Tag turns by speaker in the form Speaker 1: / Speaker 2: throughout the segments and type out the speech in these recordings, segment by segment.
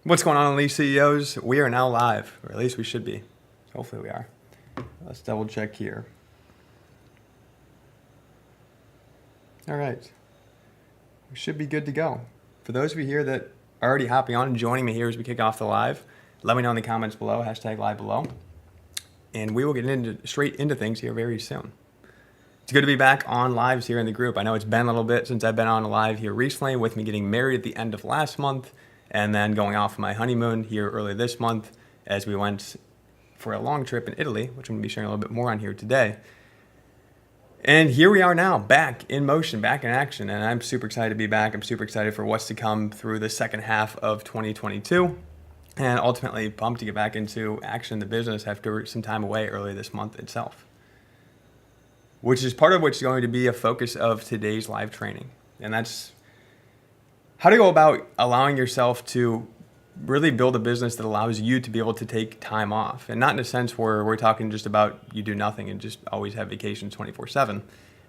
Speaker 1: What's going on, Elite CEOs? We are now live, or at least we should be. Hopefully we are. Let's double check here. All right. We should be good to go. For those of you here that are already hopping on and joining me here as we kick off the live, let me know in the comments below, hashtag live below. And we will get straight into things here very soon. It's good to be back on lives here in the group. I know it's been a little bit since I've been on live here recently, with me getting married at the end of last month and then going off my honeymoon here early this month as we went for a long trip in Italy, which I'm going to be sharing a little bit more on here today. And here we are now, back in motion, back in action, and I'm super excited to be back. I'm super excited for what's to come through the second half of 2022, and ultimately pumped to get back into action in the business after some time away early this month itself, which is part of what's going to be a focus of today's live training. And that's how to go about allowing yourself to really build a business that allows you to be able to take time off. And not in a sense where we're talking just about you do nothing and just always have vacations 24/7.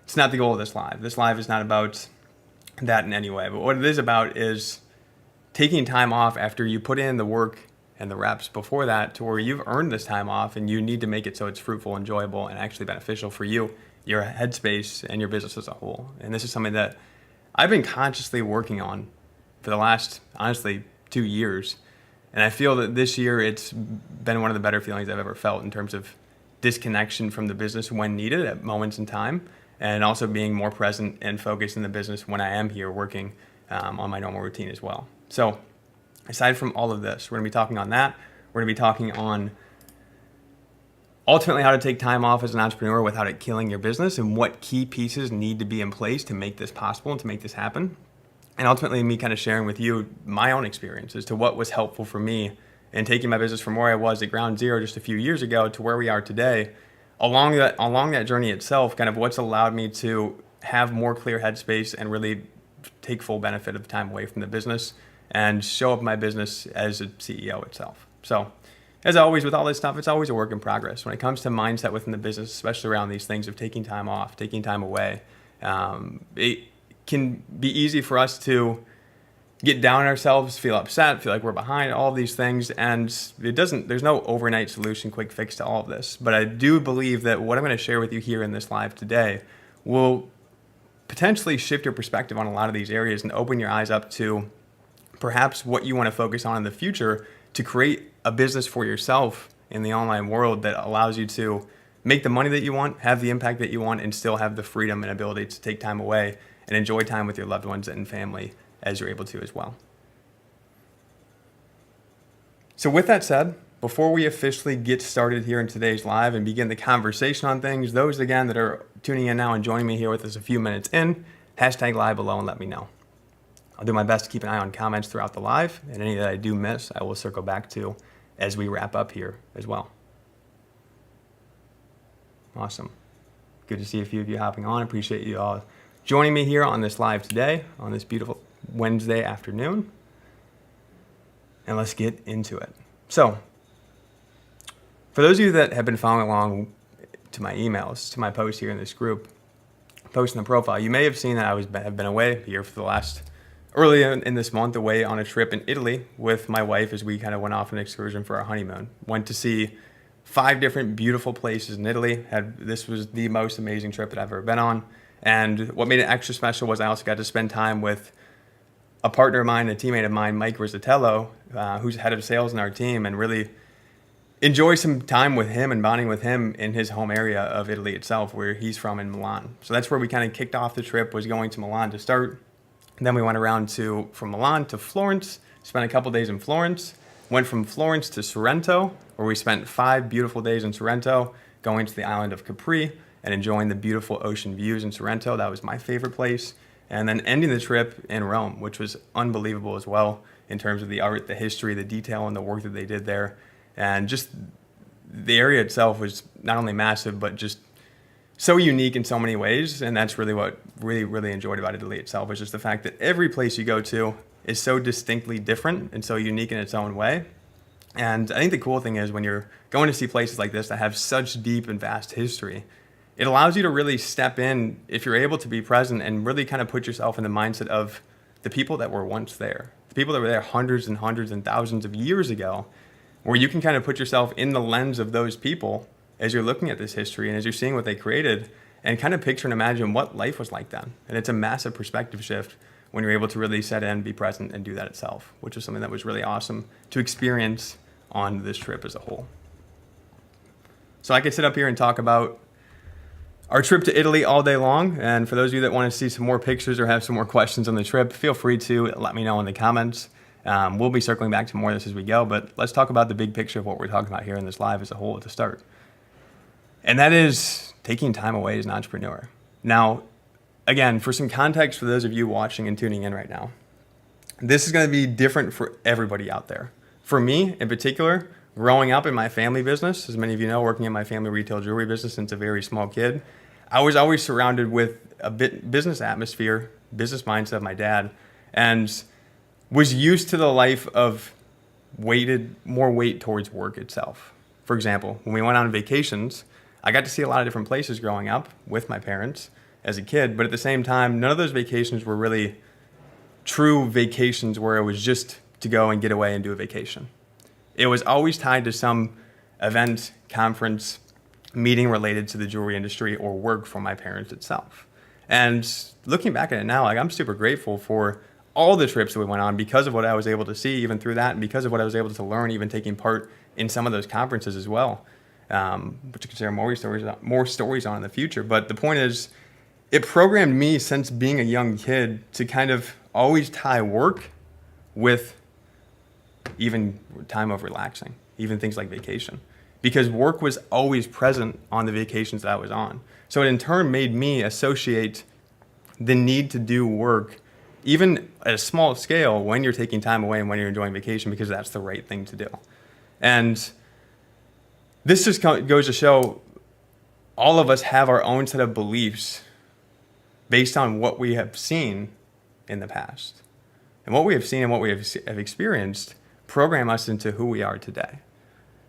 Speaker 1: It's not the goal of this live. This live is not about that in any way. But what it is about is taking time off after you put in the work and the reps before that, to where you've earned this time off and you need to make it so it's fruitful, enjoyable, and actually beneficial for you, your headspace, and your business as a whole. And this is something that I've been consciously working on for the last, honestly, 2 years. And I feel that this year it's been one of the better feelings I've ever felt in terms of disconnection from the business when needed at moments in time, and also being more present and focused in the business when I am here working on my normal routine as well. So aside from all of this, we're going to be talking on that. We're going to be talking on ultimately how to take time off as an entrepreneur without it killing your business, and what key pieces need to be in place to make this possible and to make this happen. And ultimately me kind of sharing with you my own experience as to what was helpful for me in taking my business from where I was at ground zero just a few years ago to where we are today. Along that journey itself, kind of what's allowed me to have more clear headspace and really take full benefit of the time away from the business and show up my business as a CEO itself. So as always with all this stuff, it's always a work in progress. When it comes to mindset within the business, especially around these things of taking time off, taking time away, it can be easy for us to get down on ourselves, feel upset, feel like we're behind, all of these things. And there's no overnight solution, quick fix to all of this. But I do believe that what I'm going to share with you here in this live today will potentially shift your perspective on a lot of these areas and open your eyes up to perhaps what you want to focus on in the future to create a business for yourself in the online world that allows you to make the money that you want, have the impact that you want, and still have the freedom and ability to take time away and enjoy time with your loved ones and family as you're able to as well. So with that said, before we officially get started here in today's live and begin the conversation on things, those again that are tuning in now and joining me here with us a few minutes in, hashtag live below and let me know. I'll do my best to keep an eye on comments throughout the live, and any that I do miss, I will circle back to as we wrap up here as well. Awesome. Good to see a few of you hopping on. Appreciate you all joining me here on this live today, on this beautiful Wednesday afternoon. And let's get into it. So, for those of you that have been following along to my emails, to my posts here in this group, posting the profile, you may have seen that have been away here for the last, early in this month, away on a trip in Italy with my wife as we kind of went off an excursion for our honeymoon. Went to see 5 different beautiful places in Italy. This was the most amazing trip that I've ever been on. And what made it extra special was I also got to spend time with a partner of mine, a teammate of mine, Mike Rizzatello, who's head of sales in our team, and really enjoy some time with him and bonding with him in his home area of Italy itself, where he's from in Milan. So that's where we kind of kicked off the trip, was going to Milan to start. And then we went around from Milan to Florence, spent a couple days in Florence, went from Florence to Sorrento, where we spent 5 beautiful days in Sorrento, going to the island of Capri and enjoying the beautiful ocean views in Sorrento. That was my favorite place. And then ending the trip in Rome, which was unbelievable as well in terms of the art, the history, the detail, and the work that they did there. And just the area itself was not only massive, but just so unique in so many ways. And that's really what really enjoyed about Italy itself, is just the fact that every place you go to is so distinctly different and so unique in its own way. And I think the cool thing is when you're going to see places like this that have such deep and vast history, it allows you to really step in, if you're able to be present, and really kind of put yourself in the mindset of the people that were once there, the people that were there hundreds and hundreds and thousands of years ago, where you can kind of put yourself in the lens of those people as you're looking at this history and as you're seeing what they created, and kind of picture and imagine what life was like then. And it's a massive perspective shift when you're able to really set in, be present, and do that itself, which is something that was really awesome to experience on this trip as a whole. So I could sit up here and talk about our trip to Italy all day long. And for those of you that want to see some more pictures or have some more questions on the trip, feel free to let me know in the comments. We'll be circling back to more of this as we go, but let's talk about the big picture of what we're talking about here in this live as a whole to start. And that is taking time away as an entrepreneur. Now, again, for some context for those of you watching and tuning in right now, this is going to be different for everybody out there. For me, in particular, growing up in my family business, as many of you know, working in my family retail jewelry business since a very small kid, I was always surrounded with a business atmosphere, business mindset of my dad, and was used to the life of more weight towards work itself. For example, when we went on vacations, I got to see a lot of different places growing up with my parents as a kid, but at the same time, none of those vacations were really true vacations where it was just to go and get away and do a vacation. It was always tied to some event, conference, meeting related to the jewelry industry or work for my parents itself. And looking back at it now, I'm super grateful for all the trips that we went on because of what I was able to see even through that, and because of what I was able to learn even taking part in some of those conferences as well, which I can share more stories on in the future. But the point is, it programmed me since being a young kid to kind of always tie work with even time of relaxing, even things like vacation, because work was always present on the vacations that I was on. So it in turn made me associate the need to do work, even at a small scale, when you're taking time away and when you're enjoying vacation, because that's the right thing to do. And this just goes to show all of us have our own set of beliefs based on what we have seen in the past. And what we have seen and what we have experienced program us into who we are today.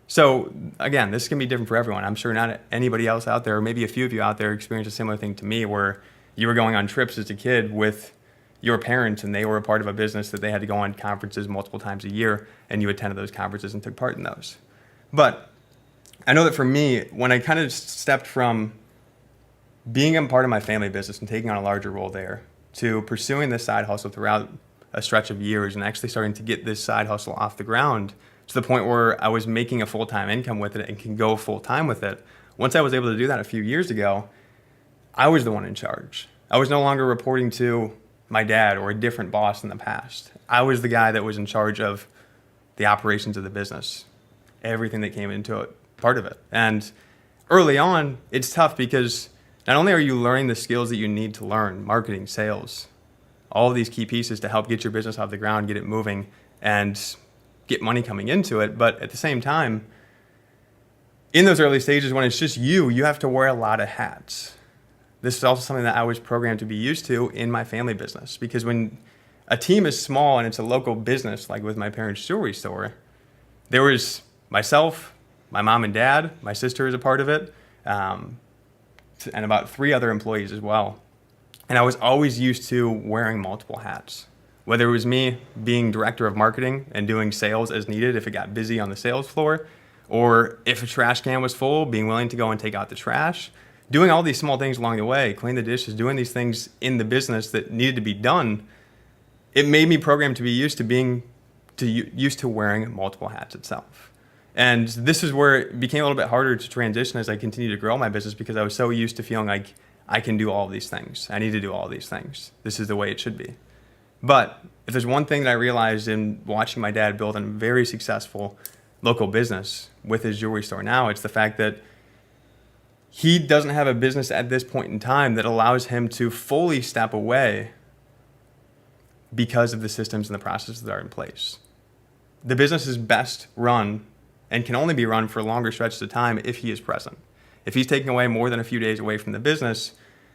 Speaker 1: So again, this can be different for everyone. I'm sure not anybody else out there, or maybe a few of you out there experienced a similar thing to me, where you were going on trips as a kid with your parents and they were a part of a business that they had to go on conferences multiple times a year, and you attended those conferences and took part in those. But I know that for me, when I kind of stepped from being a part of my family business and taking on a larger role there to pursuing this side hustle throughout a stretch of years and actually starting to get this side hustle off the ground to the point where I was making a full-time income with it and can go full-time with it. Once I was able to do that a few years ago, I was the one in charge. I was no longer reporting to my dad or a different boss in the past. I was the guy that was in charge of the operations of the business, everything that came into it, part of it. And early on, it's tough because not only are you learning the skills that you need to learn, marketing, sales, all of these key pieces to help get your business off the ground, get it moving, and get money coming into it. But at the same time, in those early stages when it's just you have to wear a lot of hats. This is also something that I was programmed to be used to in my family business, because when a team is small and it's a local business, like with my parents' jewelry store, there was myself, my mom and dad, my sister is a part of it, and about 3 other employees as well. And I was always used to wearing multiple hats, whether it was me being director of marketing and doing sales as needed if it got busy on the sales floor, or if a trash can was full, being willing to go and take out the trash, doing all these small things along the way, clean the dishes, doing these things in the business that needed to be done. It made me programmed to be used to wearing multiple hats itself. And this is where it became a little bit harder to transition as I continued to grow my business, because I was so used to feeling like I can do all of these things. I need to do all of these things. This is the way it should be. But if there's one thing that I realized in watching my dad build a very successful local business with his jewelry store now, it's the fact that he doesn't have a business at this point in time that allows him to fully step away because of the systems and the processes that are in place. The business is best run and can only be run for longer stretches of time if he is present. If he's taking away more than a few days away from the business,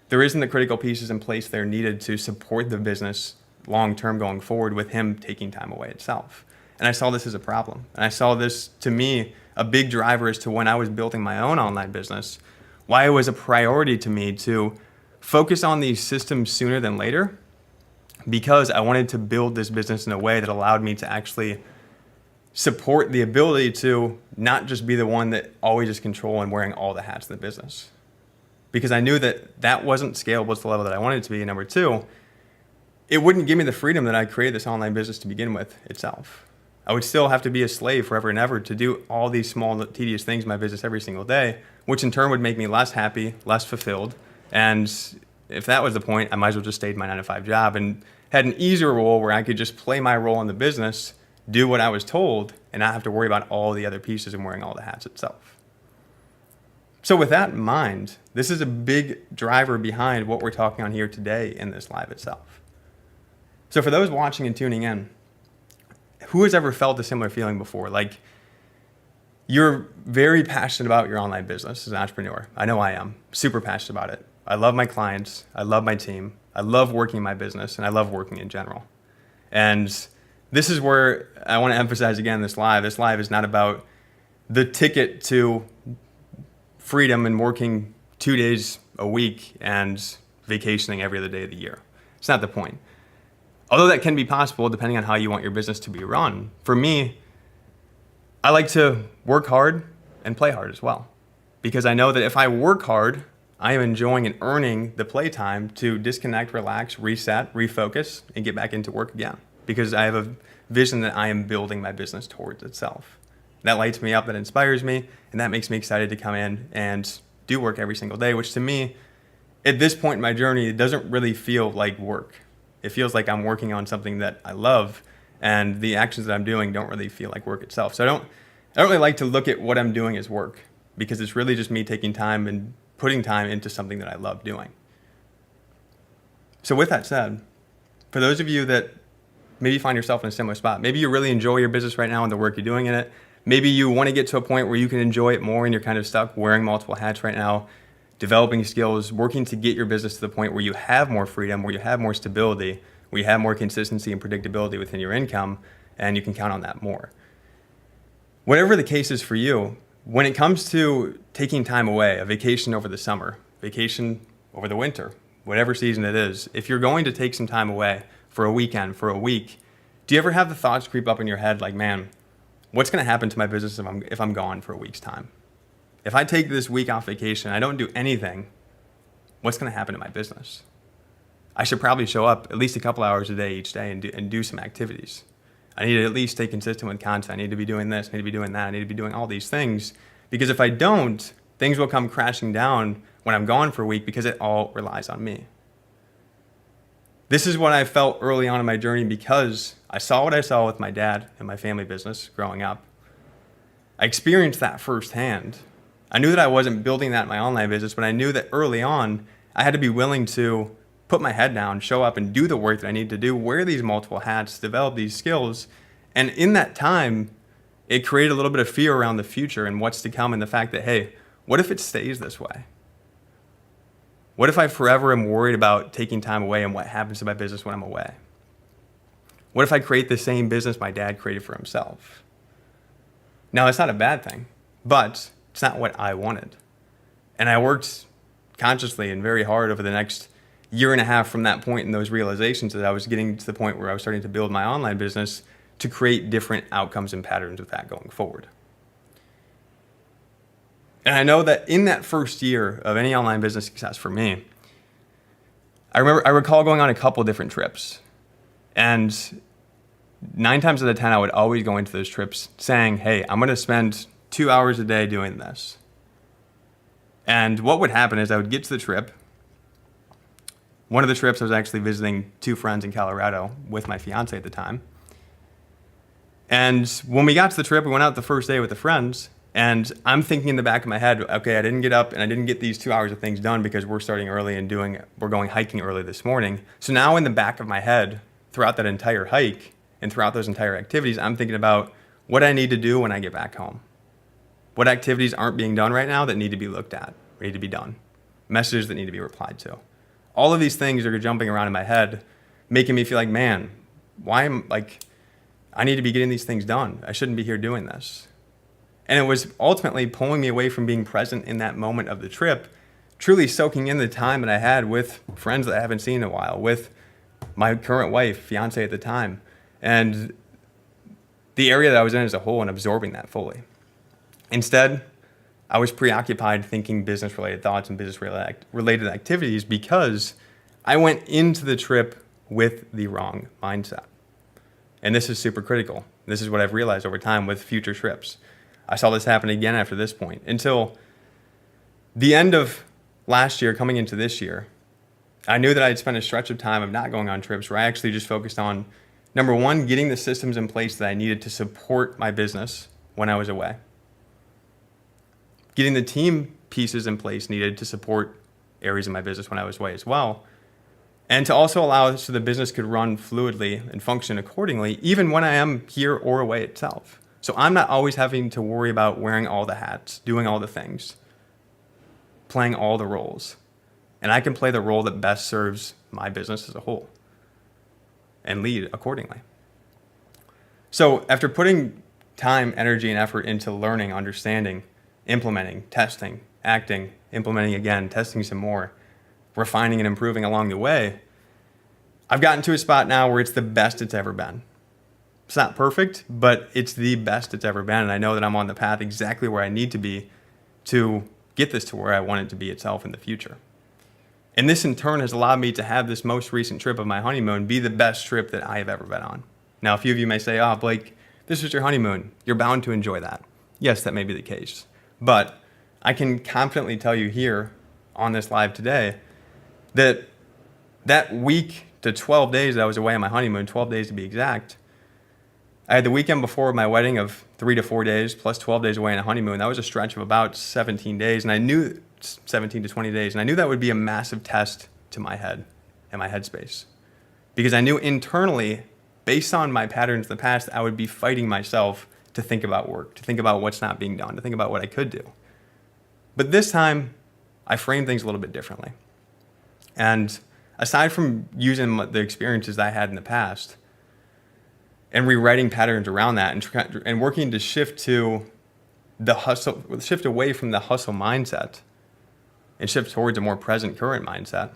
Speaker 1: there isn't the critical pieces in place there needed to support the business long-term going forward with him taking time away itself. And I saw this as a problem. And I saw this, to me, a big driver as to when I was building my own online business, why it was a priority to me to focus on these systems sooner than later because I wanted to build this business in a way that allowed me to actually support the ability to not just be the one that always is control and wearing all the hats in the business. Because I knew that that wasn't scalable to the level that I wanted it to be. And number two, it wouldn't give me the freedom that I created this online business to begin with itself. I would still have to be a slave forever and ever to do all these small, tedious things in my business every single day, which in turn would make me less happy, less fulfilled. And if that was the point, I might as well just stay in my 9-to-5 job and had an easier role where I could just play my role in the business, do what I was told, and not have to worry about all the other pieces and wearing all the hats itself. So with that in mind, this is a big driver behind what we're talking on here today in this live itself. So for those watching and tuning in, who has ever felt a similar feeling before? Like, you're very passionate about your online business as an entrepreneur. I know I am. Super passionate about it. I love my clients. I love my team. I love working in my business, and I love working in general. And this is where I want to emphasize again this live. This live is not about the ticket to freedom and working 2 days a week and vacationing every other day of the year. It's not the point. Although that can be possible depending on how you want your business to be run. For me, I like to work hard and play hard as well. Because I know that if I work hard, I am enjoying and earning the playtime to disconnect, relax, reset, refocus, and get back into work again. Because I have a vision that I am building my business towards itself. That lights me up, that inspires me, and that makes me excited to come in and do work every single day, which to me, at this point in my journey, it doesn't really feel like work. It feels like I'm working on something that I love, and the actions that I'm doing don't really feel like work itself. So I don't really like to look at what I'm doing as work, because it's really just me taking time and putting time into something that I love doing. So with that said, for those of you that maybe find yourself in a similar spot, maybe you really enjoy your business right now and the work you're doing in it, maybe you want to get to a point where you can enjoy it more and you're kind of stuck wearing multiple hats right now, developing skills, working to get your business to the point where you have more freedom, where you have more stability, where you have more consistency and predictability within your income, and you can count on that more. Whatever the case is for you, when it comes to taking time away, a vacation over the summer, vacation over the winter, whatever season it is, if you're going to take some time away for a weekend, for a week, do you ever have the thoughts creep up in your head like, man, what's going to happen to my business if I'm gone for a week's time? If I take this week off vacation, I don't do anything, what's going to happen to my business? I should probably show up at least a couple hours a day each day and do some activities. I need to at least stay consistent with content. I need to be doing this, I need to be doing that, I need to be doing all these things. Because if I don't, things will come crashing down when I'm gone for a week because it all relies on me. This is what I felt early on in my journey because I saw what I saw with my dad and my family business growing up. I experienced that firsthand. I knew that I wasn't building that in my online business, but I knew that early on, I had to be willing to put my head down, show up and do the work that I need to do, wear these multiple hats, develop these skills. And in that time, it created a little bit of fear around the future and what's to come and the fact that, hey, what if it stays this way? What if I forever am worried about taking time away and what happens to my business when I'm away? What if I create the same business my dad created for himself? Now, it's not a bad thing, but it's not what I wanted. And I worked consciously and very hard over the next year and a half from that point and those realizations that I was getting to the point where I was starting to build my online business to create different outcomes and patterns with that going forward. And I know that in that first year of any online business success for me, I recall going on a couple different trips. And 9 times out of 10, I would always go into those trips saying, hey, I'm going to spend 2 hours a day doing this. And what would happen is I would get to the trip. One of the trips, I was actually visiting 2 friends in Colorado with my fiance at the time. And when we got to the trip, we went out the first day with the friends. And I'm thinking in the back of my head, okay, I didn't get up and I didn't get these 2 hours of things done because we're starting early and we're going hiking early this morning. So now in the back of my head, throughout that entire hike and throughout those entire activities, I'm thinking about what I need to do when I get back home. What activities aren't being done right now that need to be looked at, or need to be done. Messages that need to be replied to. All of these things are jumping around in my head, making me feel like, man, I need to be getting these things done. I shouldn't be here doing this. And it was ultimately pulling me away from being present in that moment of the trip, truly soaking in the time that I had with friends that I haven't seen in a while, with my current wife, fiance at the time, and the area that I was in as a whole and absorbing that fully. Instead, I was preoccupied thinking business-related thoughts and business-related activities because I went into the trip with the wrong mindset. And this is super critical. This is what I've realized over time with future trips. I saw this happen again after this point until the end of last year, coming into this year. I knew that I had spent a stretch of time of not going on trips where I actually just focused on, number one, getting the systems in place that I needed to support my business when I was away. Getting the team pieces in place needed to support areas of my business when I was away as well. And to also allow so the business could run fluidly and function accordingly, even when I am here or away itself. So I'm not always having to worry about wearing all the hats, doing all the things, playing all the roles. And I can play the role that best serves my business as a whole and lead accordingly. So after putting time, energy, and effort into learning, understanding, implementing, testing, acting, implementing again, testing some more, refining and improving along the way, I've gotten to a spot now where it's the best it's ever been. It's not perfect, but it's the best it's ever been. And I know that I'm on the path exactly where I need to be to get this to where I want it to be itself in the future. And this in turn has allowed me to have this most recent trip of my honeymoon be the best trip that I have ever been on. Now, a few of you may say, oh, Blake, this was your honeymoon. You're bound to enjoy that. Yes, that may be the case. But I can confidently tell you here on this live today that that week to 12 days that I was away on my honeymoon, 12 days to be exact, I had the weekend before my wedding of 3 to 4 days plus 12 days away on a honeymoon. That was a stretch of about 17 days. And I knew 17 to 20 days. And I knew that would be a massive test to my head and my headspace. Because I knew internally, based on my patterns in the past, I would be fighting myself to think about work, to think about what's not being done, to think about what I could do. But this time, I framed things a little bit differently. And aside from using the experiences that I had in the past and rewriting patterns around that and working to shift away from the hustle mindset and shift towards a more present current mindset,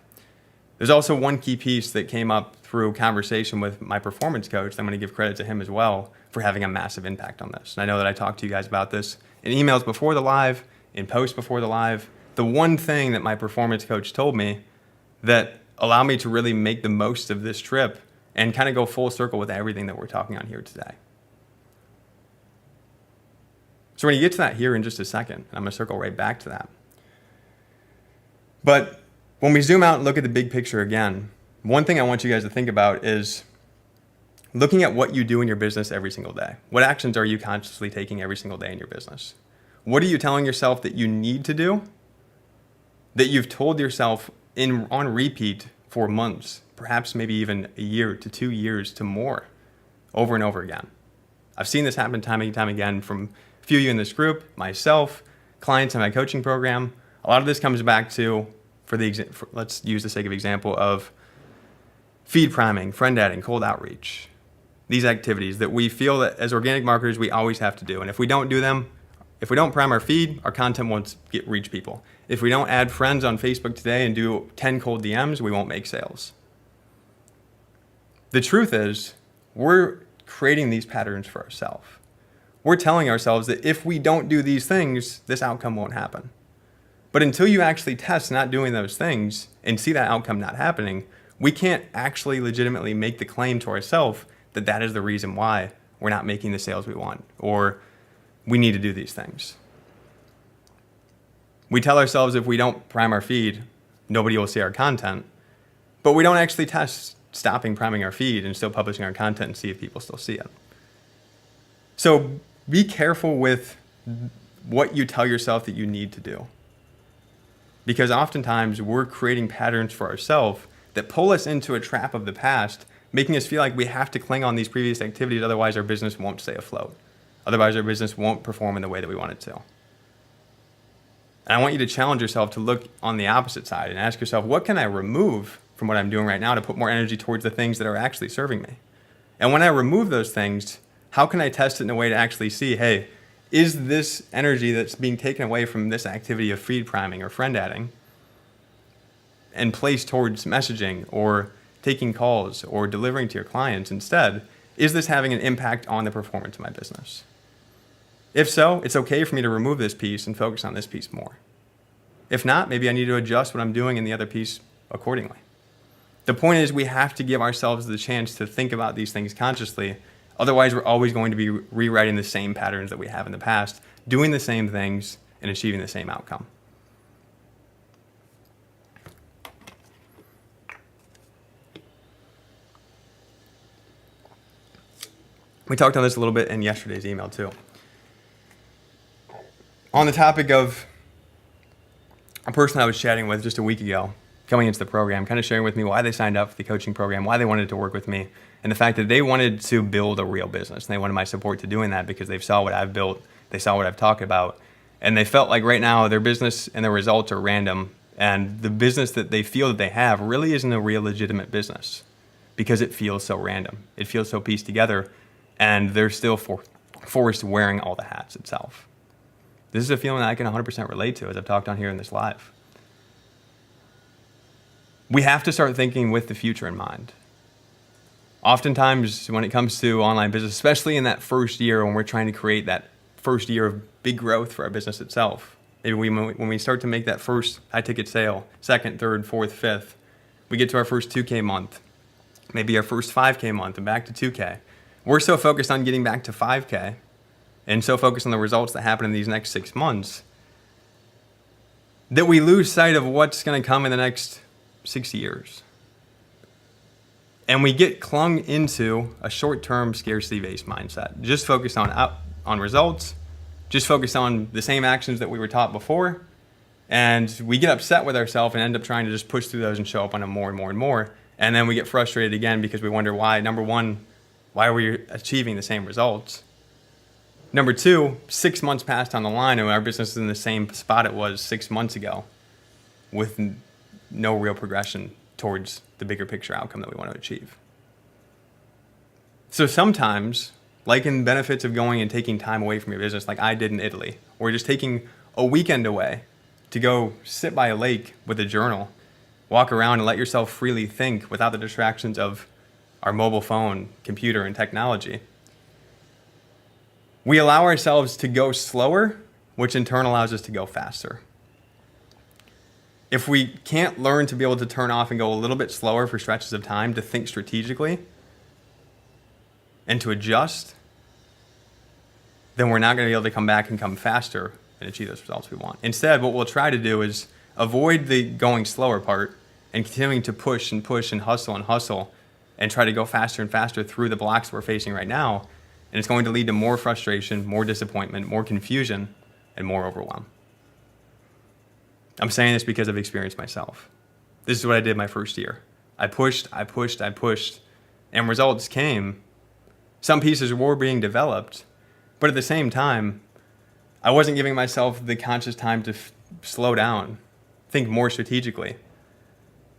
Speaker 1: there's also one key piece that came up through conversation with my performance coach. I'm going to give credit to him as well for having a massive impact on this. And I know that I talked to you guys about this in emails before the live, in posts before the live. The one thing that my performance coach told me that allowed me to really make the most of this trip and kind of go full circle with everything that we're talking on here today. So when you get to that here in just a second, I'm going to circle right back to that. But when we zoom out and look at the big picture again, one thing I want you guys to think about is looking at what you do in your business every single day. What actions are you consciously taking every single day in your business? What are you telling yourself that you need to do that you've told yourself on repeat for months, perhaps maybe even a year to 2 years to more, over and over again? I've seen this happen time and time again from a few of you in this group, myself, clients in my coaching program. A lot of this comes back to, let's use the sake of example of feed priming, friend adding, cold outreach. These activities that we feel that as organic marketers, we always have to do. And if we don't do them, if we don't prime our feed, our content won't reach people. If we don't add friends on Facebook today and do 10 cold DMs, we won't make sales. The truth is, we're creating these patterns for ourselves. We're telling ourselves that if we don't do these things, this outcome won't happen. But until you actually test not doing those things and see that outcome not happening, we can't actually legitimately make the claim to ourselves that that is the reason why we're not making the sales we want or we need to do these things. We tell ourselves if we don't prime our feed, nobody will see our content, but we don't actually test stopping priming our feed and still publishing our content and see if people still see it. So be careful with what you tell yourself that you need to do. Because oftentimes we're creating patterns for ourselves that pull us into a trap of the past, making us feel like we have to cling on these previous activities, otherwise our business won't stay afloat. Otherwise our business won't perform in the way that we want it to. And I want you to challenge yourself to look on the opposite side and ask yourself, what can I remove from what I'm doing right now to put more energy towards the things that are actually serving me? And when I remove those things, how can I test it in a way to actually see, hey, is this energy that's being taken away from this activity of feed priming or friend adding and placed towards messaging or taking calls or delivering to your clients instead? Is this having an impact on the performance of my business? If so, it's okay for me to remove this piece and focus on this piece more. If not, maybe I need to adjust what I'm doing in the other piece accordingly. The point is, we have to give ourselves the chance to think about these things consciously. Otherwise, we're always going to be rewriting the same patterns that we have in the past, doing the same things and achieving the same outcome. We talked on this a little bit in yesterday's email too. On the topic of a person I was chatting with just a week ago, coming into the program, kind of sharing with me why they signed up for the coaching program, why they wanted to work with me, and the fact that they wanted to build a real business. And they wanted my support to doing that because they saw what I've built, they saw what I've talked about, and they felt like right now their business and their results are random, and the business that they feel that they have really isn't a real legitimate business because it feels so random. It feels so pieced together, and they're still forced wearing all the hats itself. This is a feeling that I can 100% relate to, as I've talked on here in this live. We have to start thinking with the future in mind. Oftentimes, when it comes to online business, especially in that first year when we're trying to create that first year of big growth for our business itself, maybe when we start to make that first high-ticket sale, second, third, fourth, fifth, we get to our first 2K month, maybe our first 5K month, and back to 2K. We're so focused on getting back to 5K and so focused on the results that happen in these next 6 months that we lose sight of what's going to come in the next 6 years. And we get clung into a short-term scarcity-based mindset, just focused on results, just focused on the same actions that we were taught before, and we get upset with ourselves and end up trying to just push through those and show up on them more and more and more, and then we get frustrated again because we wonder why. Number one, why are we achieving the same results? Number two, 6 months passed on the line and our business is in the same spot it was 6 months ago with no real progression towards the bigger picture outcome that we want to achieve. So sometimes, like in benefits of going and taking time away from your business like I did in Italy, or just taking a weekend away to go sit by a lake with a journal, walk around and let yourself freely think without the distractions of our mobile phone, computer, and technology. We allow ourselves to go slower, which in turn allows us to go faster. If we can't learn to be able to turn off and go a little bit slower for stretches of time, to think strategically and to adjust, then we're not going to be able to come back and come faster and achieve those results we want. Instead, what we'll try to do is avoid the going slower part and continuing to push and push and hustle and try to go faster and faster through the blocks we're facing right now. And it's going to lead to more frustration, more disappointment, more confusion, and more overwhelm. I'm saying this because I've experienced myself. This is what I did my first year. I pushed, and results came. Some pieces were being developed, but at the same time, I wasn't giving myself the conscious time to slow down, think more strategically,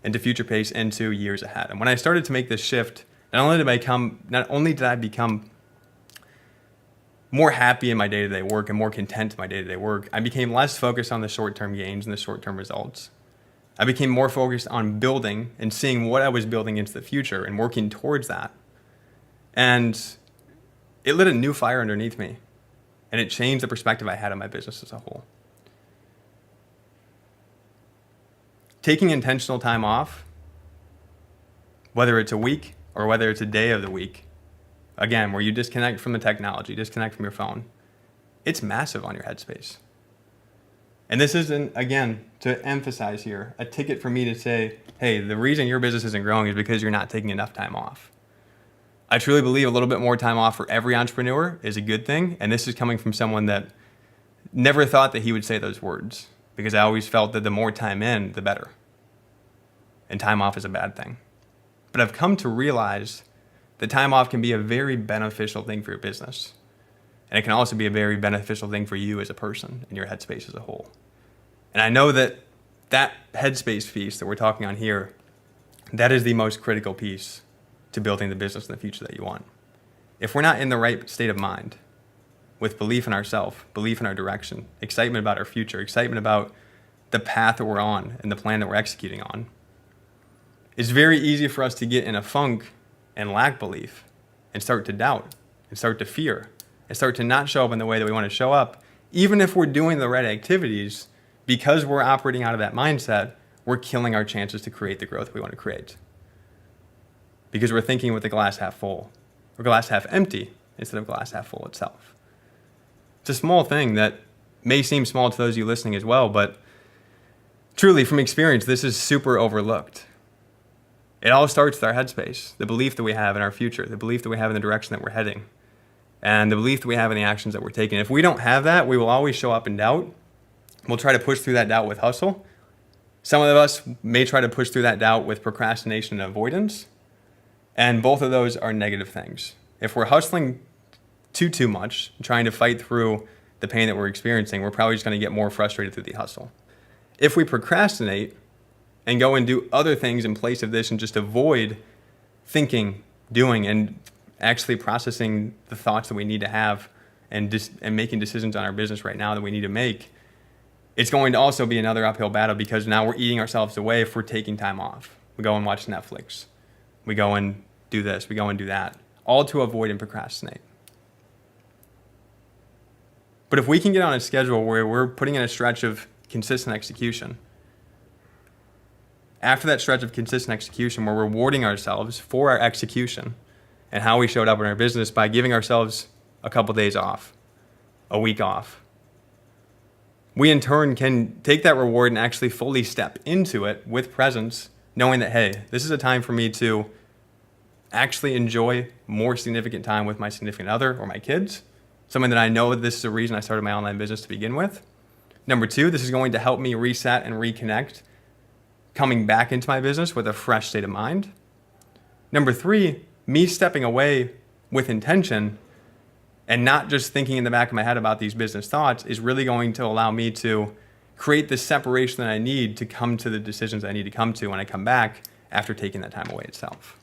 Speaker 1: and to future pace into years ahead. And when I started to make this shift, not only did I become more happy in my day-to-day work and more content in my day-to-day work, I became less focused on the short-term gains and the short-term results. I became more focused on building and seeing what I was building into the future and working towards that. And it lit a new fire underneath me, and it changed the perspective I had on my business as a whole. Taking intentional time off, whether it's a week or whether it's a day of the week, again, where you disconnect from the technology, disconnect from your phone, it's massive on your headspace. And this isn't, again, to emphasize here, a ticket for me to say, hey, the reason your business isn't growing is because you're not taking enough time off. I truly believe a little bit more time off for every entrepreneur is a good thing. And this is coming from someone that never thought that he would say those words, because I always felt that the more time in, the better. And time off is a bad thing. But I've come to realize that time off can be a very beneficial thing for your business. And it can also be a very beneficial thing for you as a person and your headspace as a whole. And I know that that headspace piece that we're talking on here, that is the most critical piece to building the business in the future that you want. If we're not in the right state of mind, with belief in ourselves, belief in our direction, excitement about our future, excitement about the path that we're on and the plan that we're executing on, It's very easy for us to get in a funk and lack belief and start to doubt and start to fear and start to not show up in the way that we want to show up. Even if we're doing the right activities, because we're operating out of that mindset, we're killing our chances to create the growth we want to create. Because we're thinking with the glass half full or glass half empty instead of glass half full itself. It's a small thing that may seem small to those of you listening as well, but truly from experience, this is super overlooked. It all starts with our headspace, the belief that we have in our future, the belief that we have in the direction that we're heading, and the belief that we have in the actions that we're taking. If we don't have that, we will always show up in doubt. We'll try to push through that doubt with hustle. Some of us may try to push through that doubt with procrastination and avoidance, and both of those are negative things. If we're hustling too much, trying to fight through the pain that we're experiencing, we're probably just going to get more frustrated through the hustle. If we procrastinate and go and do other things in place of this and just avoid thinking, doing, and actually processing the thoughts that we need to have and making decisions on our business right now that we need to make, it's going to also be another uphill battle because now we're eating ourselves away if we're taking time off. We go and watch Netflix. We go and do this. We go and do that. All to avoid and procrastinate. But if we can get on a schedule where we're putting in a stretch of consistent execution, after that stretch of consistent execution, we're rewarding ourselves for our execution and how we showed up in our business by giving ourselves a couple days off, a week off. We in turn can take that reward and actually fully step into it with presence, knowing that, hey, this is a time for me to actually enjoy more significant time with my significant other or my kids, something that I know this is the reason I started my online business to begin with. Number two, this is going to help me reset and reconnect coming back into my business with a fresh state of mind. Number three, me stepping away with intention and not just thinking in the back of my head about these business thoughts is really going to allow me to create the separation that I need to come to the decisions I need to come to when I come back after taking that time away itself.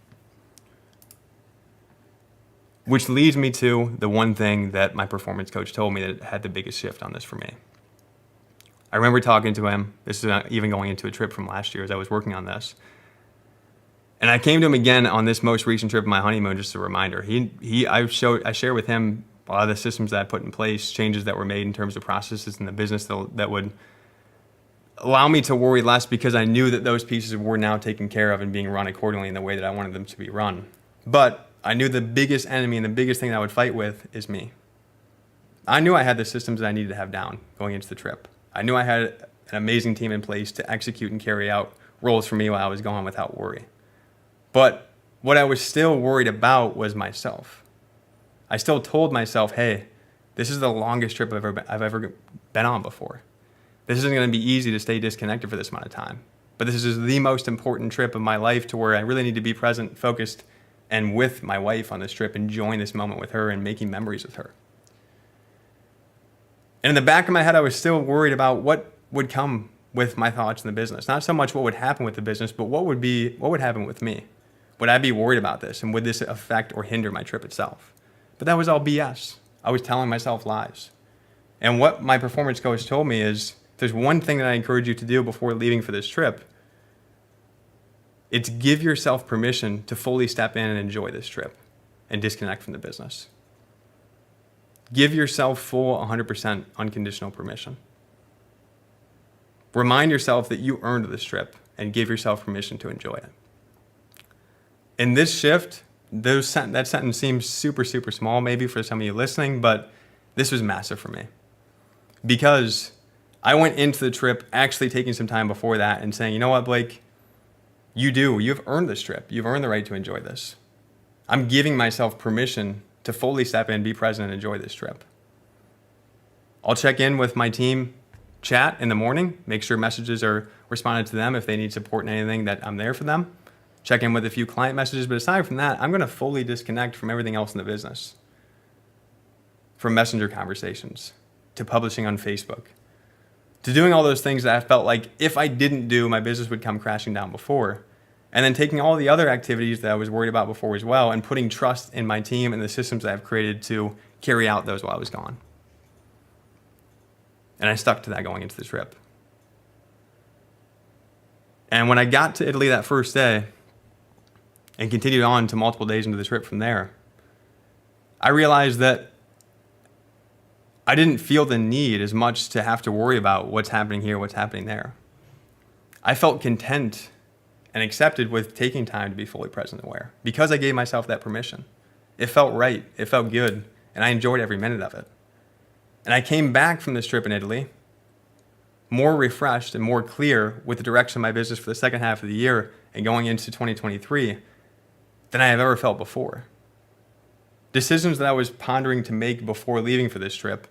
Speaker 1: Which leads me to the one thing that my performance coach told me that had the biggest shift on this for me. I remember talking to him, this is even going into a trip from last year as I was working on this. And I came to him again on this most recent trip of my honeymoon, just a reminder. I share with him a lot of the systems that I put in place, changes that were made in terms of processes in the business that would allow me to worry less because I knew that those pieces were now taken care of and being run accordingly in the way that I wanted them to be run. But I knew the biggest enemy and the biggest thing that I would fight with is me. I knew I had the systems that I needed to have down going into the trip. I knew I had an amazing team in place to execute and carry out roles for me while I was gone without worry. But what I was still worried about was myself. I still told myself, hey, this is the longest trip I've ever been on before. This isn't going to be easy to stay disconnected for this amount of time. But this is the most important trip of my life to where I really need to be present, focused, and with my wife on this trip, enjoying this moment with her and making memories with her. And in the back of my head, I was still worried about what would come with my thoughts in the business. Not so much what would happen with the business, but what would happen with me? Would I be worried about this? And would this affect or hinder my trip itself? But that was all BS. I was telling myself lies. And what my performance coach told me is, if there's one thing that I encourage you to do before leaving for this trip, it's give yourself permission to fully step in and enjoy this trip and disconnect from the business. Give yourself full 100% unconditional permission. Remind yourself that you earned this trip and give yourself permission to enjoy it. In this shift, that sentence seems super, super small maybe for some of you listening, but this was massive for me. Because I went into the trip actually taking some time before that and saying, you know what, Blake? You've earned this trip. You've earned the right to enjoy this. I'm giving myself permission to fully step in, be present, and enjoy this trip. I'll check in with my team chat in the morning, make sure messages are responded to them if they need support in anything, that I'm there for them. Check in with a few client messages, but aside from that, I'm going to fully disconnect from everything else in the business. From messenger conversations, to publishing on Facebook, to doing all those things that I felt like if I didn't do, my business would come crashing down before. And then taking all the other activities that I was worried about before as well and putting trust in my team and the systems that I've created to carry out those while I was gone. And I stuck to that going into the trip. And when I got to Italy that first day, and continued on to multiple days into the trip from there, I realized that I didn't feel the need as much to have to worry about what's happening here, what's happening there. I felt content and accepted with taking time to be fully present and aware because I gave myself that permission. It felt right, it felt good, and I enjoyed every minute of it. And I came back from this trip in Italy more refreshed and more clear with the direction of my business for the second half of the year and going into 2023 than I have ever felt before. Decisions that I was pondering to make before leaving for this trip,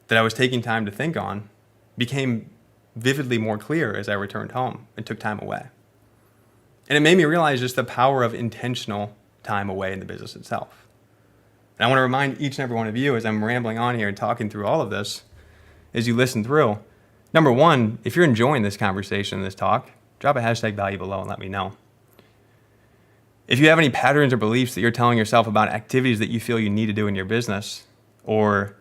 Speaker 1: that I was taking time to think on, became vividly more clear as I returned home and took time away. And it made me realize just the power of intentional time away in the business itself. And I want to remind each and every one of you, as I'm rambling on here and talking through all of this, as you listen through, number one, if you're enjoying this conversation, this talk, drop a hashtag value below and let me know. If you have any patterns or beliefs that you're telling yourself about activities that you feel you need to do in your business, or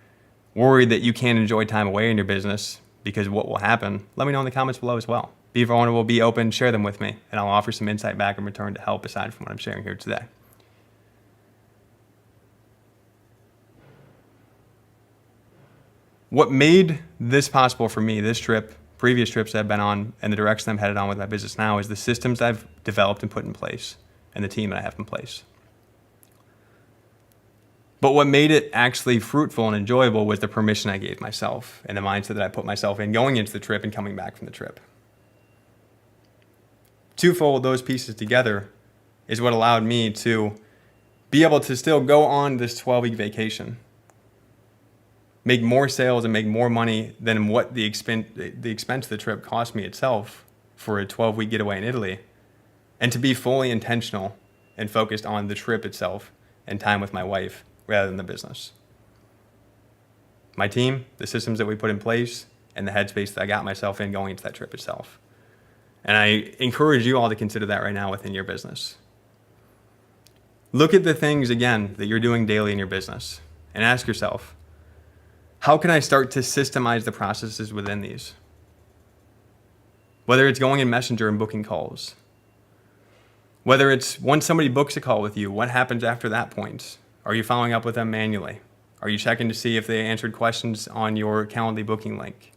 Speaker 1: worried that you can't enjoy time away in your business because of what will happen, let me know in the comments below as well. Be vulnerable, be open, share them with me, and I'll offer some insight back in return to help aside from what I'm sharing here today. What made this possible for me, this trip, previous trips I've been on, and the direction I'm headed on with my business now is the systems I've developed and put in place and the team that I have in place. But what made it actually fruitful and enjoyable was the permission I gave myself and the mindset that I put myself in going into the trip and coming back from the trip. Twofold, those pieces together is what allowed me to be able to still go on this 12-week vacation, make more sales and make more money than what the expense of the trip cost me itself for a 12-week getaway in Italy, and to be fully intentional and focused on the trip itself and time with my wife rather than the business. My team, the systems that we put in place, and the headspace that I got myself in going into that trip itself. And I encourage you all to consider that right now within your business. Look at the things, again, that you're doing daily in your business and ask yourself, how can I start to systemize the processes within these? Whether it's going in Messenger and booking calls, whether it's once somebody books a call with you, what happens after that point? Are you following up with them manually? Are you checking to see if they answered questions on your Calendly booking link?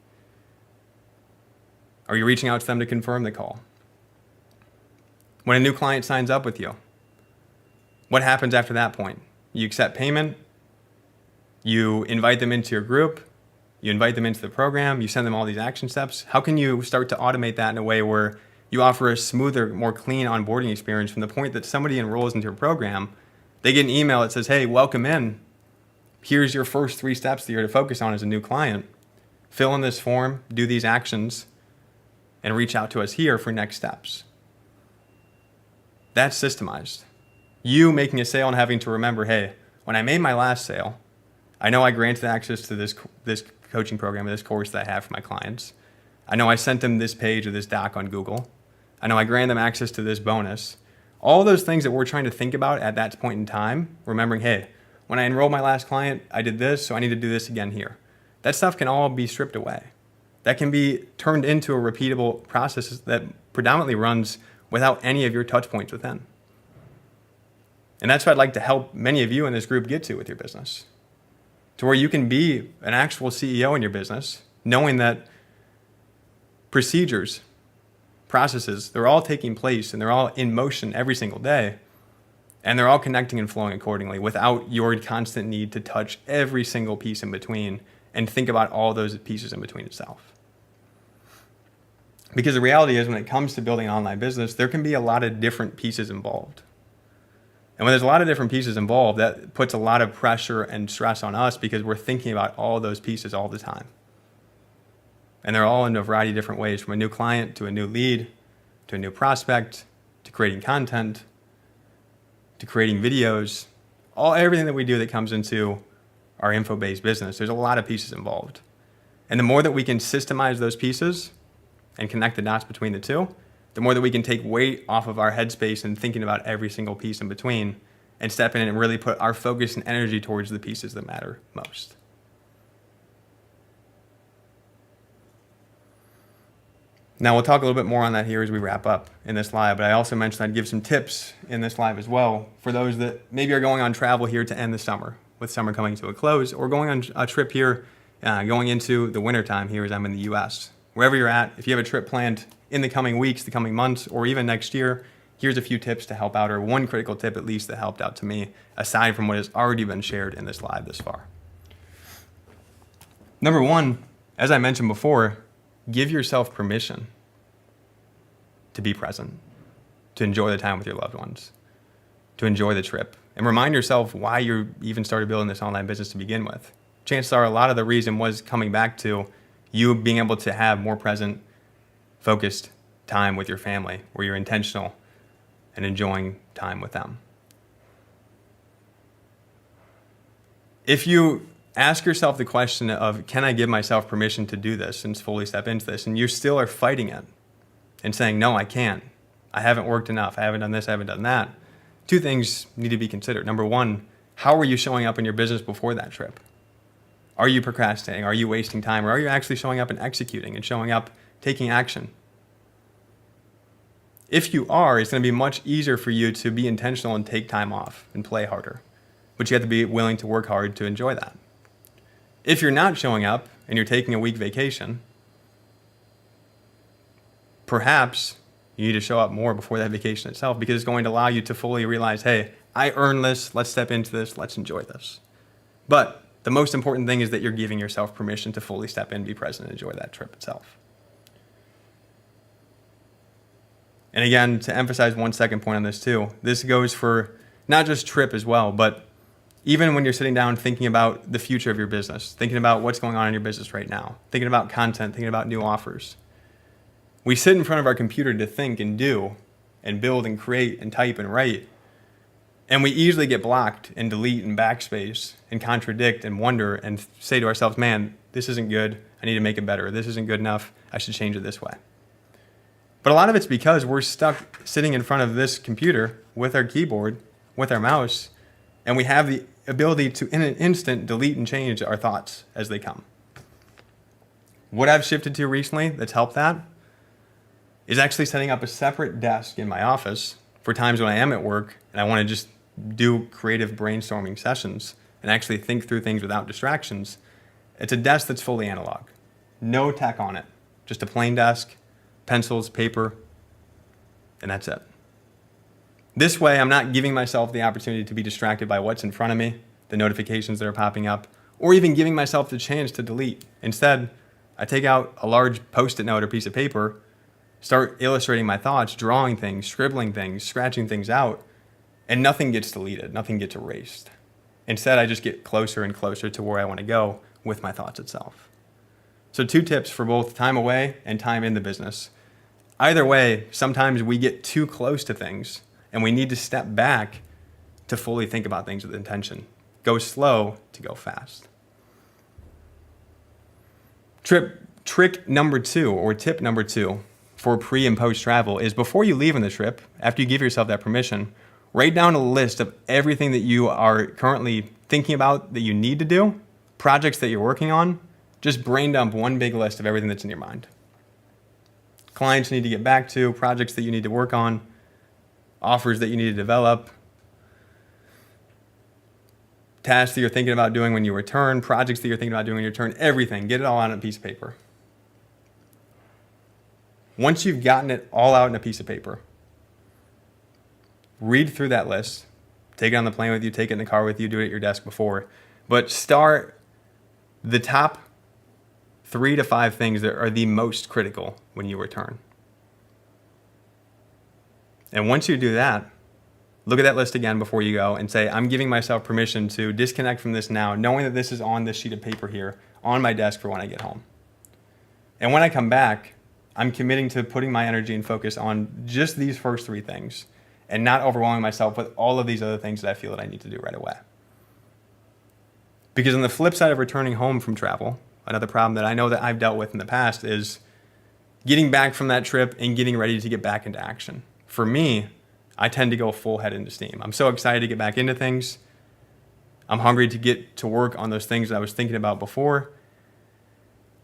Speaker 1: Are you reaching out to them to confirm the call? When a new client signs up with you, what happens after that point? You accept payment, you invite them into your group, you invite them into the program, you send them all these action steps. How can you start to automate that in a way where you offer a smoother, more clean onboarding experience from the point that somebody enrolls into your program, they get an email that says, hey, welcome in. Here's your first 3 steps that you're to focus on as a new client. Fill in this form, do these actions, and reach out to us here for next steps. That's systemized. You making a sale and having to remember, hey, when I made my last sale, I know I granted access to this coaching program or this course that I have for my clients. I know I sent them this page or this doc on Google. I know I granted them access to this bonus. All those things that we're trying to think about at that point in time, remembering, hey, when I enrolled my last client, I did this, so I need to do this again here. That stuff can all be stripped away. That can be turned into a repeatable process that predominantly runs without any of your touch points within. And that's what I'd like to help many of you in this group get to with your business. To where you can be an actual CEO in your business, knowing that procedures, processes, they're all taking place and they're all in motion every single day. And they're all connecting and flowing accordingly without your constant need to touch every single piece in between and think about all those pieces in between itself. Because the reality is when it comes to building an online business, there can be a lot of different pieces involved. And when there's a lot of different pieces involved, that puts a lot of pressure and stress on us because we're thinking about all those pieces all the time. And they're all in a variety of different ways, from a new client to a new lead, to a new prospect, to creating content, to creating videos, everything that we do that comes into our info-based business. There's a lot of pieces involved. And the more that we can systemize those pieces and connect the dots between the two, the more that we can take weight off of our headspace and thinking about every single piece in between and step in and really put our focus and energy towards the pieces that matter most. Now, we'll talk a little bit more on that here as we wrap up in this live, but I also mentioned I'd give some tips in this live as well for those that maybe are going on travel here to end the summer, with summer coming to a close, or going on a trip here going into the wintertime here as I'm in the US. Wherever you're at, if you have a trip planned in the coming weeks, the coming months, or even next year, here's a few tips to help out, or one critical tip at least that helped out to me, aside from what has already been shared in this live this far. Number one, as I mentioned before, give yourself permission to be present, to enjoy the time with your loved ones, to enjoy the trip, and remind yourself why you even started building this online business to begin with. Chances are a lot of the reason was coming back to you being able to have more present, focused time with your family, where you're intentional and enjoying time with them. If you ask yourself the question of, can I give myself permission to do this and fully step into this, and you still are fighting it and saying, no, I can't, I haven't worked enough, I haven't done this, I haven't done that, two things need to be considered. Number one, how are you showing up in your business before that trip? Are you procrastinating? Are you wasting time? Or are you actually showing up and executing and showing up, taking action? If you are, it's going to be much easier for you to be intentional and take time off and play harder. But you have to be willing to work hard to enjoy that. If you're not showing up and you're taking a week vacation, perhaps you need to show up more before that vacation itself, because it's going to allow you to fully realize, hey, I earned this, let's step into this, let's enjoy this. But the most important thing is that you're giving yourself permission to fully step in, be present, and enjoy that trip itself. And again, to emphasize one second point on this too, this goes for not just trip as well, but even when you're sitting down thinking about the future of your business, thinking about what's going on in your business right now, thinking about content, thinking about new offers. We sit in front of our computer to think and do and build and create and type and write. And we easily get blocked and delete and backspace and contradict and wonder and say to ourselves, man, this isn't good, I need to make it better. This isn't good enough, I should change it this way. But a lot of it's because we're stuck sitting in front of this computer with our keyboard, with our mouse, and we have the ability to, in an instant, delete and change our thoughts as they come. What I've shifted to recently that's helped that is actually setting up a separate desk in my office for times when I am at work and I want to just do creative brainstorming sessions and actually think through things without distractions. It's a desk that's fully analog. No tech on it. Just a plain desk, pencils, paper, and that's it. This way, I'm not giving myself the opportunity to be distracted by what's in front of me, the notifications that are popping up, or even giving myself the chance to delete. Instead, I take out a large Post-it note or piece of paper, start illustrating my thoughts, drawing things, scribbling things, scratching things out, and nothing gets deleted, nothing gets erased. Instead, I just get closer and closer to where I want to go with my thoughts itself. So 2 tips for both time away and time in the business. Either way, sometimes we get too close to things and we need to step back to fully think about things with intention. Go slow to go fast. Trick number 2, or tip number 2 for pre and post travel is, before you leave on the trip, after you give yourself that permission, write down a list of everything that you are currently thinking about that you need to do, projects that you're working on. Just brain dump one big list of everything that's in your mind. Clients you need to get back to, projects that you need to work on, offers that you need to develop, tasks that you're thinking about doing when you return, projects that you're thinking about doing when you return, everything. Get it all on a piece of paper. Once you've gotten it all out in a piece of paper, read through that list, take it on the plane with you, take it in the car with you, do it at your desk before, but start the top 3 to 5 things that are the most critical when you return. And once you do that, look at that list again before you go and say, I'm giving myself permission to disconnect from this now, knowing that this is on this sheet of paper here on my desk for when I get home. And when I come back, I'm committing to putting my energy and focus on just these first 3 things and not overwhelming myself with all of these other things that I feel that I need to do right away. Because on the flip side of returning home from travel, another problem that I know that I've dealt with in the past is getting back from that trip and getting ready to get back into action. For me, I tend to go full head into steam. I'm so excited to get back into things. I'm hungry to get to work on those things that I was thinking about before.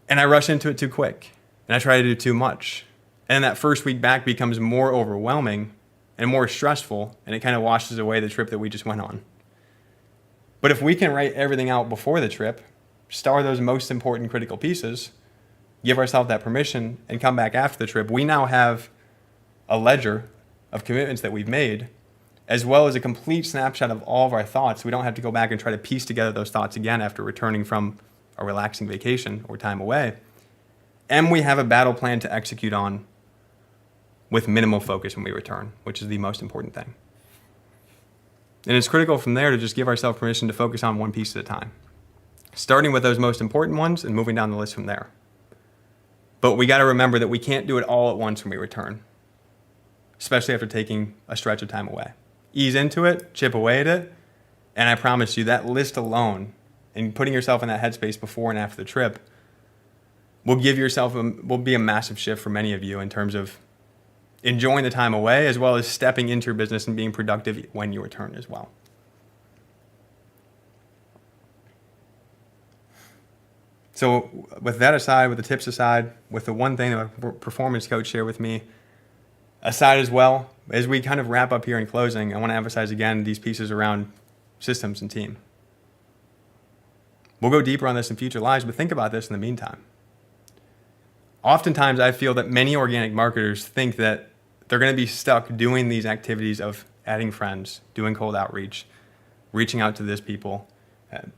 Speaker 1: And I rush into it too quick. And I try to do too much. And that first week back becomes more overwhelming and more stressful, and it kind of washes away the trip that we just went on. But if we can write everything out before the trip, star those most important critical pieces, give ourselves that permission, and come back after the trip, we now have a ledger of commitments that we've made, as well as a complete snapshot of all of our thoughts. We don't have to go back and try to piece together those thoughts again after returning from a relaxing vacation or time away. And we have a battle plan to execute on with minimal focus when we return, which is the most important thing. And it's critical from there to just give ourselves permission to focus on one piece at a time, starting with those most important ones and moving down the list from there. But we got to remember that we can't do it all at once when we return, especially after taking a stretch of time away. Ease into it, chip away at it, and I promise you that list alone and putting yourself in that headspace before and after the trip will be a massive shift for many of you in terms of enjoying the time away, as well as stepping into your business and being productive when you return as well. So with that aside, with the tips aside, with the one thing that my performance coach shared with me aside as well, as we kind of wrap up here in closing, I want to emphasize again these pieces around systems and team. We'll go deeper on this in future lives, but think about this in the meantime. Oftentimes, I feel that many organic marketers think that they're going to be stuck doing these activities of adding friends, doing cold outreach, reaching out to these people,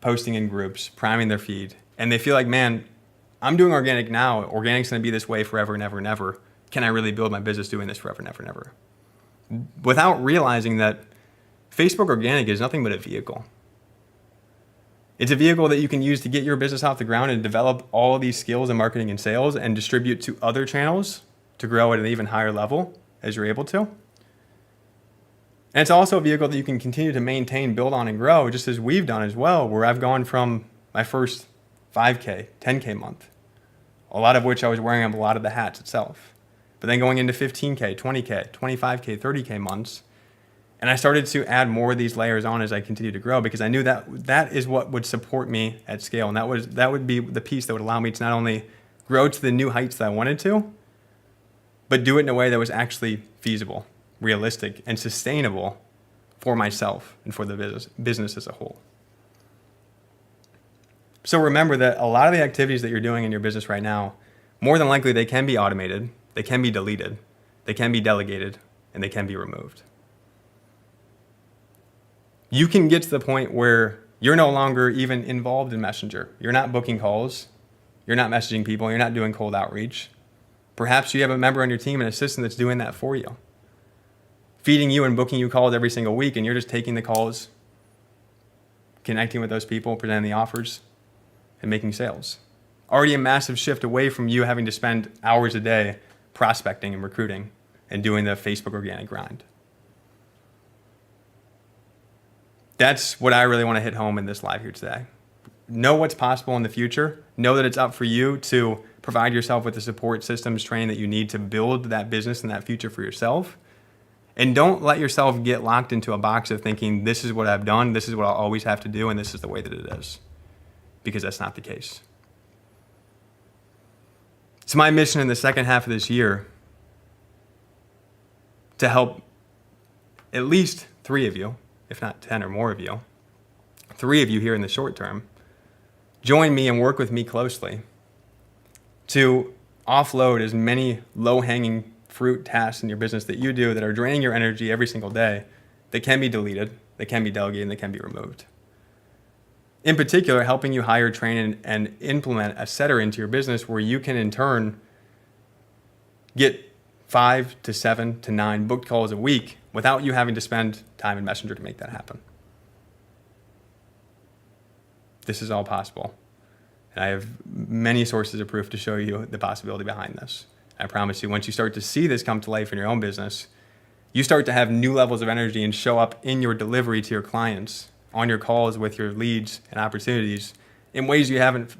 Speaker 1: posting in groups, priming their feed. And they feel like, man, I'm doing organic now. Organic's going to be this way forever and ever and ever. Can I really build my business doing this forever and ever and ever? Without realizing that Facebook organic is nothing but a vehicle. It's a vehicle that you can use to get your business off the ground and develop all of these skills in marketing and sales and distribute to other channels to grow at an even higher level as you're able to. And it's also a vehicle that you can continue to maintain, build on, and grow, just as we've done as well, where I've gone from my first 5K, 10K month, a lot of which I was wearing a lot of the hats itself. But then going into 15K, 20K, 25K, 30K months, and I started to add more of these layers on as I continued to grow, because I knew that that is what would support me at scale. And that would be the piece that would allow me to not only grow to the new heights that I wanted to, but do it in a way that was actually feasible, realistic, and sustainable for myself and for the business as a whole. So remember that a lot of the activities that you're doing in your business right now, more than likely they can be automated, they can be deleted, they can be delegated, and they can be removed. You can get to the point where you're no longer even involved in Messenger. You're not booking calls. You're not messaging people. You're not doing cold outreach. Perhaps you have a member on your team, an assistant that's doing that for you, feeding you and booking you calls every single week, and you're just taking the calls, connecting with those people, presenting the offers, and making sales. Already a massive shift away from you having to spend hours a day prospecting and recruiting and doing the Facebook organic grind. That's what I really want to hit home in this live here today. Know what's possible in the future. Know that it's up for you to provide yourself with the support systems, training that you need to build that business and that future for yourself. And don't let yourself get locked into a box of thinking, this is what I've done, this is what I'll always have to do, and this is the way that it is. Because that's not the case. It's my mission in the second half of this year to help at least 3 of you, if not 10 or more of you, 3 of you here in the short term, join me and work with me closely to offload as many low-hanging fruit tasks in your business that you do that are draining your energy every single day, that can be deleted, that can be delegated, and that can be removed. In particular, helping you hire, train, and implement a setter into your business where you can in turn get 5 to 7 to 9 booked calls a week without you having to spend time in Messenger to make that happen. This is all possible. And I have many sources of proof to show you the possibility behind this. I promise you, once you start to see this come to life in your own business, you start to have new levels of energy and show up in your delivery to your clients, on your calls with your leads and opportunities in ways you haven't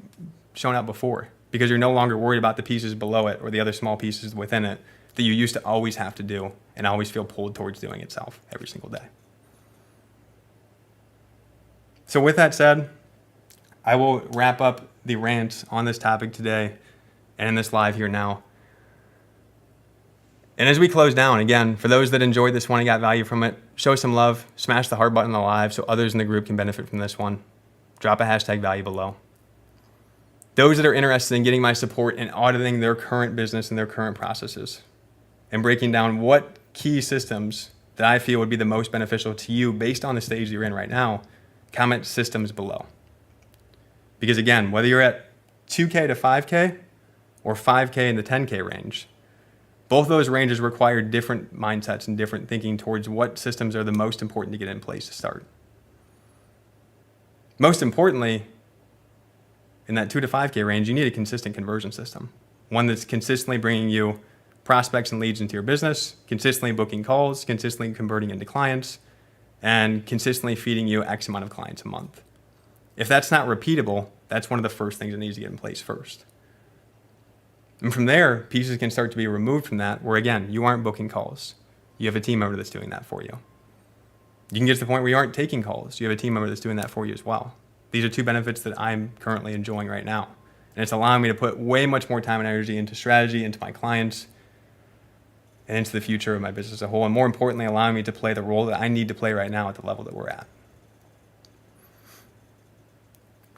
Speaker 1: shown up before, because you're no longer worried about the pieces below it or the other small pieces within it that you used to always have to do and always feel pulled towards doing itself every single day. So with that said, I will wrap up the rant on this topic today and in this live here now. And as we close down, again, for those that enjoyed this one and got value from it, show some love, smash the heart button on the live so others in the group can benefit from this one. Drop a hashtag value below. Those that are interested in getting my support in auditing their current business and their current processes and breaking down what key systems that I feel would be the most beneficial to you based on the stage you're in right now, comment systems below. Because again, whether you're at 2K to 5K or 5K in the 10K range, both those ranges require different mindsets and different thinking towards what systems are the most important to get in place to start. Most importantly, in that 2 to 5K range, you need a consistent conversion system. One that's consistently bringing you prospects and leads into your business, consistently booking calls, consistently converting into clients, and consistently feeding you X amount of clients a month. If that's not repeatable, that's one of the first things that needs to get in place first. And from there, pieces can start to be removed from that, where again, you aren't booking calls. You have a team member that's doing that for you. You can get to the point where you aren't taking calls. You have a team member that's doing that for you as well. These are two benefits that I'm currently enjoying right now. And it's allowing me to put way much more time and energy into strategy, into my clients, and into the future of my business as a whole. And more importantly, allowing me to play the role that I need to play right now at the level that we're at.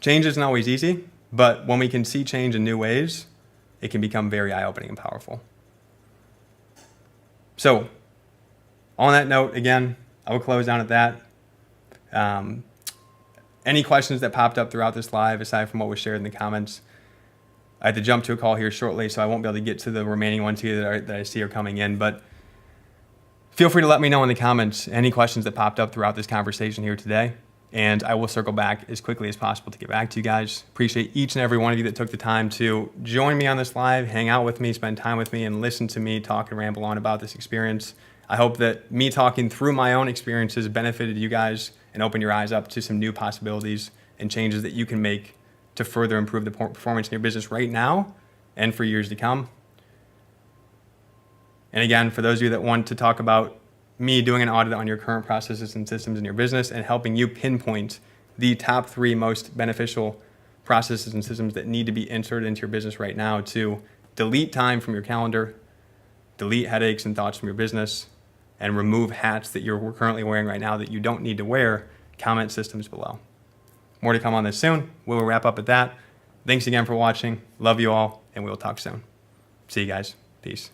Speaker 1: Change isn't always easy, but when we can see change in new ways, it can become very eye-opening and powerful. So, on that note, again, I will close down at that. Any questions that popped up throughout this live, aside from what was shared in the comments, I had to jump to a call here shortly, so I won't be able to get to the remaining ones here that I see are coming in, but feel free to let me know in the comments any questions that popped up throughout this conversation here today, and I will circle back as quickly as possible to get back to you guys. Appreciate each and every one of you that took the time to join me on this live, hang out with me, spend time with me, and listen to me talk and ramble on about this experience. I hope that me talking through my own experiences benefited you guys and opened your eyes up to some new possibilities and changes that you can make to further improve the performance in your business right now and for years to come. And again, for those of you that want to talk about me doing an audit on your current processes and systems in your business and helping you pinpoint the top 3 most beneficial processes and systems that need to be inserted into your business right now to delete time from your calendar, delete headaches and thoughts from your business, and remove hats that you're currently wearing right now that you don't need to wear, comment systems below. More to come on this soon. We'll wrap up at that. Thanks again for watching. Love you all, and we'll talk soon. See you guys. Peace.